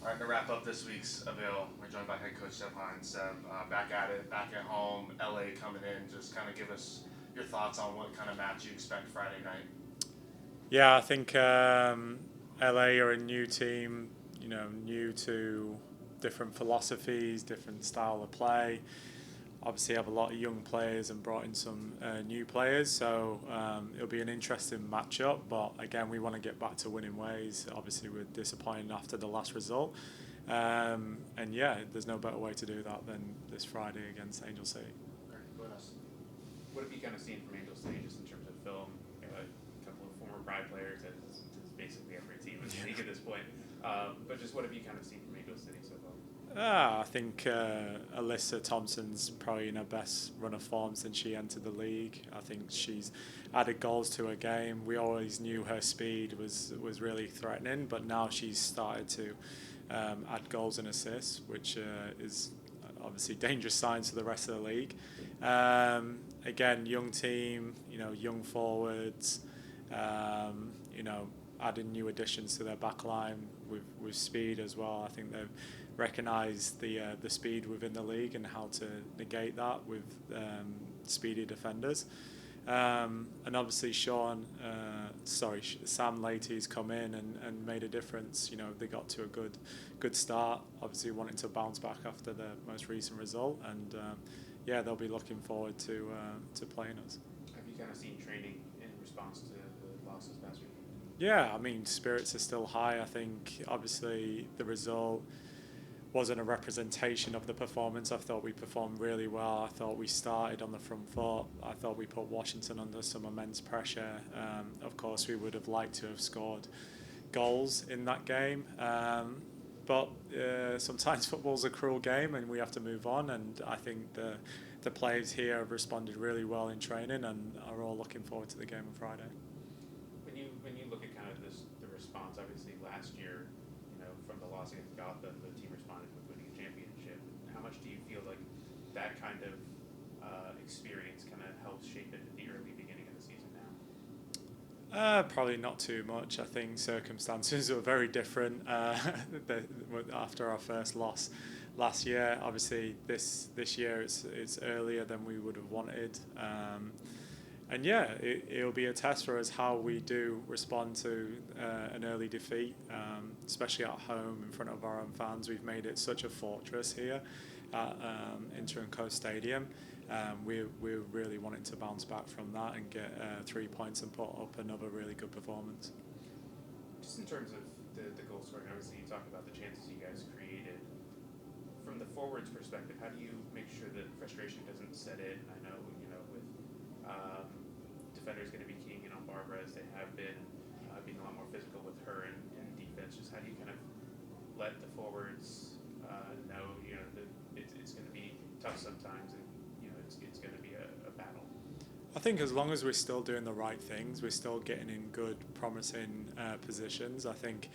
All right, to wrap up this week's Avail, we're joined by Head Coach Seb Hines. Seb, back at it, back at home, LA coming in. Just kind of give us your thoughts on what kind of match you expect Friday night. Yeah, I think LA are a new team, new to different philosophies, different style of play. Obviously, have a lot of young players and brought in some new players, so it'll be an interesting matchup. But again, we want to get back to winning ways. Obviously, we're disappointed after the last result, and yeah, there's no better way to do that than this Friday against Angel City. All right, go ahead. What have you kind of seen from Angel City just in terms of film? You know, a couple of former Pride players, as basically every team in the league at this point. But just what have you kind of seen from Angel City so far? I think Alyssa Thompson's probably in her best run of form since she entered the league. I think she's added goals to her game. We always knew her speed was really threatening, but now she's started to add goals and assists, which is obviously dangerous signs for the rest of the league. Again, young team, young forwards, adding new additions to their back line with speed as well. I think they've recognised the speed within the league and how to negate that with speedy defenders. And obviously Sam Laty's come in and made a difference. They got to a good start. Obviously wanting to bounce back after the most recent result, and yeah, they'll be looking forward to playing us. Have you kind of seen training in response to the losses past week? Yeah, I mean, spirits are still high. I think obviously the result wasn't a representation of the performance. I thought we performed really well. I thought we started on the front foot. I thought we put Washington under some immense pressure. Of course, we would have liked to have scored goals in that game. But sometimes football's a cruel game and we have to move on. And I think the players here have responded really well in training and are all looking forward to the game on Friday. When you look at kind of the response, obviously last year, from the loss against Gotham, the team responded with winning a championship. How much do you feel like that kind of experience kind of helps shape it at the early beginning of the season now? Probably not too much. I think circumstances were very different after our first loss last year. Obviously, this year it's earlier than we would have wanted. And yeah, it'll be a test for us how we do respond to an early defeat, especially at home in front of our own fans. We've made it such a fortress here at Inter and Coast Stadium. We're really wanting to bounce back from that and get 3 points and put up another really good performance. Just in terms of the goal scoring, obviously you talked about the chances you guys created. From the forwards perspective, how do you make sure that frustration doesn't set in? I know, with defenders going to be keying in on Barbara as they have been, being a lot more physical with her in defense. Just how do you kind of let the forwards know, that it's going to be tough sometimes, and it's going to be a battle. I think as long as we're still doing the right things, we're still getting in good, promising positions. I think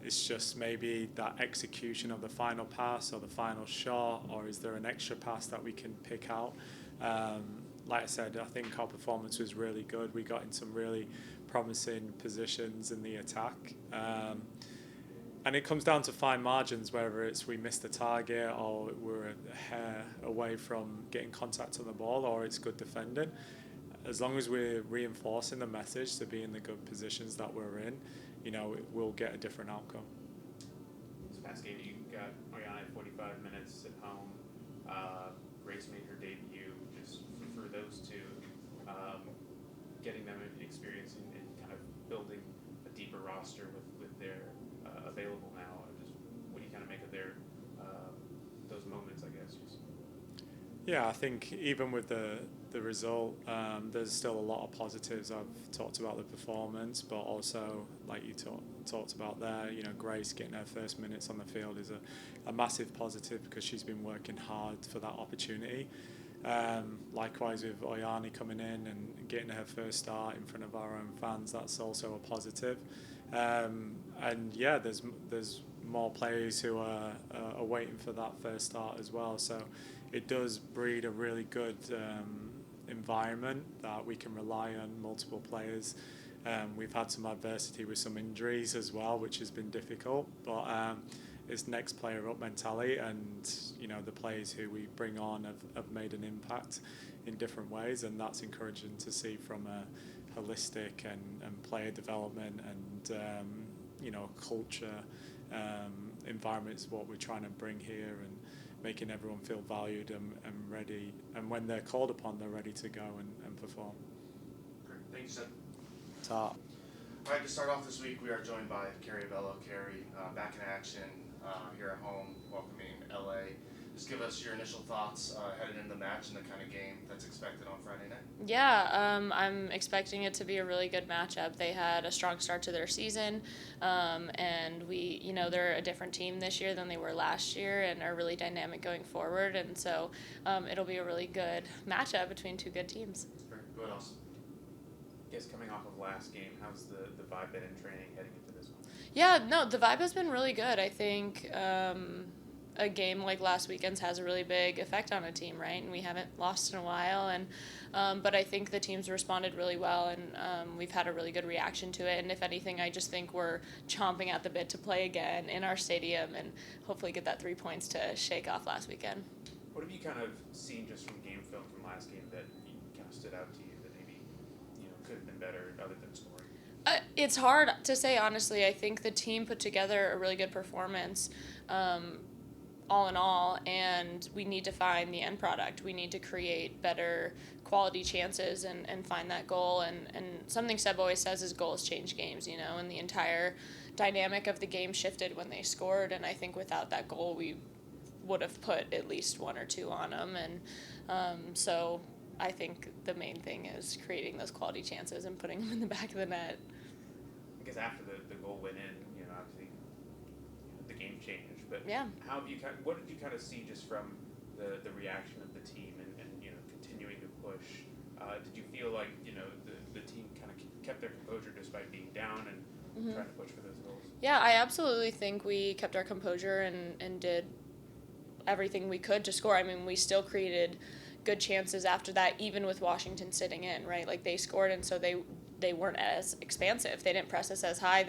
it's just maybe that execution of the final pass or the final shot, or is there an extra pass that we can pick out? Like I said, I think our performance was really good. We got in some really promising positions in the attack. And it comes down to fine margins, whether it's we missed the target or we're a hair away from getting contact on the ball, or it's good defending. As long as we're reinforcing the message to be in the good positions that we're in, we'll get a different outcome. This past game, you got Oriana at 45 minutes at home. Grace made her debut. Just for those two, getting them experiencing and kind of building a deeper roster with their available now. What do you kind of make of their those moments, I guess? Yeah, I think even with the result, there's still a lot of positives. I've talked about the performance, but also, like you talked about there, Grace getting her first minutes on the field is a massive positive because she's been working hard for that opportunity. Likewise with Oyani coming in and getting her first start in front of our own fans, that's also a positive. And yeah, there's more players who are waiting for that first start as well. So it does breed a really good environment that we can rely on multiple players. We've had some adversity with some injuries as well, which has been difficult. But it's next player up mentality, and the players who we bring on have made an impact in different ways, and that's encouraging to see from a holistic and player development and culture environment is what we're trying to bring here, and making everyone feel valued and ready, and when they're called upon, they're ready to go and perform. Great. Thank you, Seb. Ta. All right, to start off this week, we are joined by Kerry Abello. Kerry, back in action here at home, welcoming LA. Just give us your initial thoughts headed into the match and the kind of game that's expected on Friday night. Yeah, I'm expecting it to be a really good matchup. They had a strong start to their season, and they're a different team this year than they were last year, and are really dynamic going forward. And so it'll be a really good matchup between two good teams. Great. What else? I guess coming off of last game, how's the vibe been in training heading into this one? Yeah, no, the vibe has been really good. I think a game like last weekend's has a really big effect on a team, right? And we haven't lost in a while, and but I think the team's responded really well, and we've had a really good reaction to it. And if anything, I just think we're chomping at the bit to play again in our stadium and hopefully get that 3 points to shake off last weekend. What have you kind of seen just from game film from last game that kind of stood out to you that maybe could have been better other than scoring? It's hard to say, honestly. I think the team put together a really good performance, all in all, and we need to find the end product. We need to create better quality chances and find that goal. And something Seb always says is goals change games, and the entire dynamic of the game shifted when they scored. And I think without that goal, we would have put at least one or two on them. And so I think the main thing is creating those quality chances and putting them in the back of the net. I guess after the goal went in, obviously the game changed. But yeah. What did you kind of see just from the reaction of the team and continuing to push? Did you feel like the team kind of kept their composure despite being down and trying to push for those goals? Yeah, I absolutely think we kept our composure and did everything we could to score. I mean, we still created good chances after that, even with Washington sitting in, right? Like, they scored, and so they weren't as expansive. They didn't press us as high.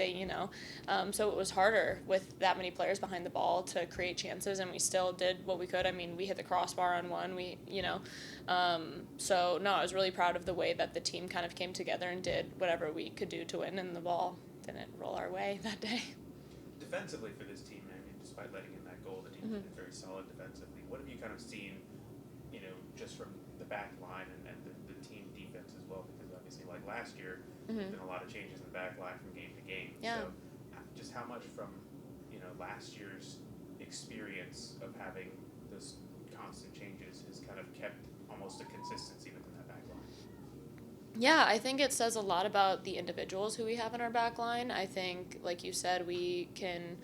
So it was harder with that many players behind the ball to create chances, and we still did what we could. I mean, we hit the crossbar on one. So no, I was really proud of the way that the team kind of came together and did whatever we could do to win, and the ball didn't roll our way that day. Defensively for this team, I mean, despite letting in that goal, the team is very solid defensively. What have you kind of seen, just from the back line and the team defense as well? Because obviously, like last year, there's been a lot of changes in the back line from game to game. Yeah. So just how much from, last year's experience of having those constant changes has kind of kept almost a consistency within that back line? Yeah, I think it says a lot about the individuals who we have in our back line. I think, like you said, we can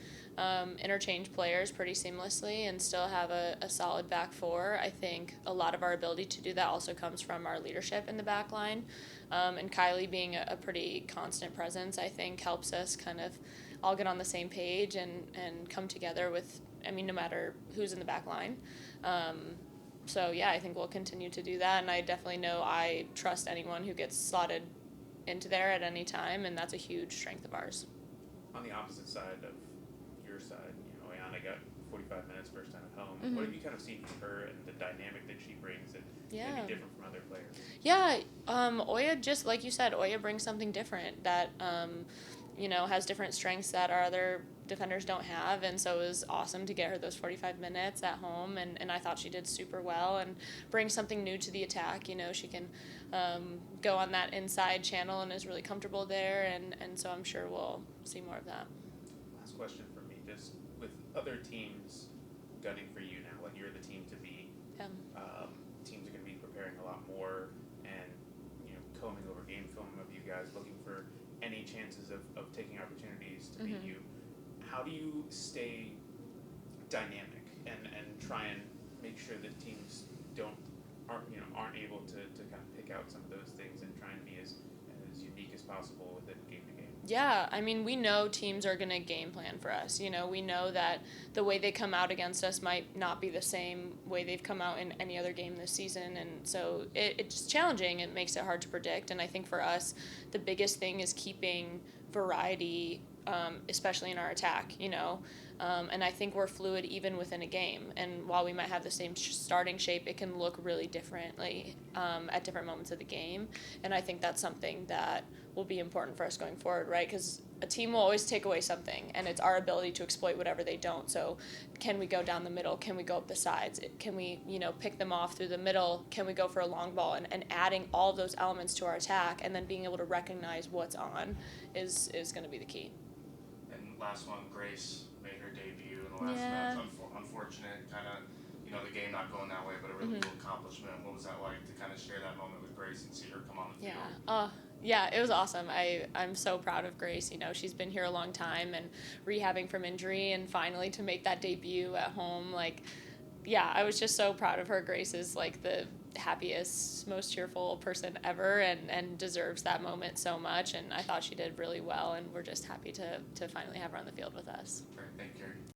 interchange players pretty seamlessly and still have a solid back four. I think a lot of our ability to do that also comes from our leadership in the back line. And Kylie being a pretty constant presence, I think, helps us kind of all get on the same page and come together no matter who's in the back line. So, yeah, I think we'll continue to do that, and I definitely know I trust anyone who gets slotted into there at any time, and that's a huge strength of ours. On the opposite side of your side, Oyana got 45 minutes first time at home. What have you kind of seen from her and the dynamic that she brings that may be different from other players? Yeah, Oya, just like you said, Oya brings something different that, has different strengths that our other defenders don't have, and so it was awesome to get her those 45 minutes at home, and I thought she did super well and bring something new to the attack. She can go on that inside channel and is really comfortable there, and so I'm sure we'll see more of that. Last question for me, just with other teams gunning for you now, like you're the team to beat, teams are going to be preparing a lot more and combing over game film of you guys, looking for any chances of taking opportunities to beat you. How do you stay dynamic and try and make sure that teams aren't able to kind of pick out some of those things and try and be as unique as possible within game to game? Yeah, I mean, we know teams are going to game plan for us. We know that the way they come out against us might not be the same way they've come out in any other game this season, and so it's challenging. It makes it hard to predict, and I think for us, the biggest thing is keeping variety especially in our attack, you know. And I think we're fluid even within a game. And while we might have the same starting shape, it can look really differently at different moments of the game. And I think that's something that will be important for us going forward, right? Because a team will always take away something, and it's our ability to exploit whatever they don't. So can we go down the middle? Can we go up the sides? Can we, you know, pick them off through the middle? Can we go for a long ball? And adding all of those elements to our attack and then being able to recognize what's on is going to be the key. And last one, Grace made her debut in the last Yeah. match. Unfortunate, kind of, you know, the game not going that way, but a really cool accomplishment. What was that like to kind of share that moment with Grace and see her come on the field? Yeah, it was awesome. I'm so proud of Grace. You know, she's been here a long time and rehabbing from injury, and finally to make that debut at home, like, yeah, I was just so proud of her. Grace is like the happiest, most cheerful person ever, and deserves that moment so much. And I thought she did really well, and we're just happy to finally have her on the field with us. Great, thank you.